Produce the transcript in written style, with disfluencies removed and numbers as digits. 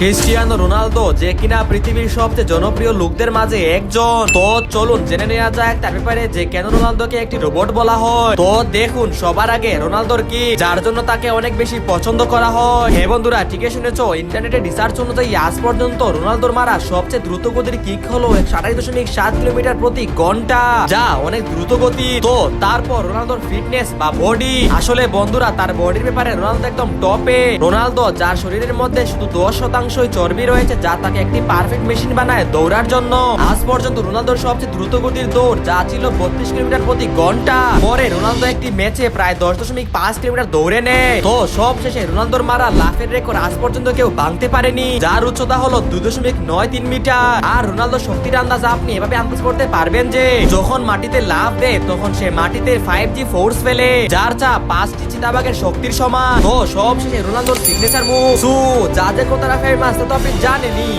Cristiano Ronaldo যে কিনা পৃথিবীর সবচেয়ে জনপ্রিয় লোকদের মাঝে একজন। তো চলুন জেনে নেওয়া যাক তার ব্যাপারে যে কেন রোনালদোকে একটি রোবট বলা হয়। তো দেখুন, সবার আগে রোনালদোর কি যার জন্য তাকে অনেক বেশি পছন্দ করা হয়। হ্যাঁ বন্ধুরা, ঠিকই শুনেছো, ইন্টারনেটে রিসার্চ অনুযায়ী আজ পর্যন্ত রোনালদোর মারা সবচেয়ে দ্রুত গতির কিক হলো 128.7 কিলোমিটার প্রতি ঘন্টা, যা অনেক দ্রুত গতি। তো তারপর রোনালদোর ফিটনেস বা বডি, আসলে বন্ধুরা তার বডির ব্যাপারে রোনালদো একদম টপে। রোনালদো যার শরীরের মধ্যে শুধু 10% চর্বি রয়েছে, যা তাকে একটি পারফেক্ট মেশিন বানায় দৌড়ার জন্য। আজ পর্যন্ত রোনালদোর সবচেয়ে দ্রুত গতির দৌড় যা ছিল 32 কিলোমিটার প্রতি ঘন্টা। পরে রোনালদো একটি ম্যাচে প্রায় 10.5 কিলোমিটার দৌড়ে নেয়। তো সব শেষে রোনালদোর মারা লাফের রেকর্ড আজ পর্যন্ত কেউ ভাঙতে পারেনি, যার উচ্চতা হলো 2.93 মিটার। আর রোনালদো শক্তির আন্দাজ আপনি এভাবে আন্দাজ করতে পারবেন যে যখন মাটিতে লাফ দেয় তখন সে মাটিতে 5G ফোর্স ফেলে, যার চাপ 5টি চিতাবাঘের শক্তির সমান। তো সব শেষে রোনালদোর সিগনেচার মুভ যা যে কতটা ফেমাস তা তো আপনি জানেনই।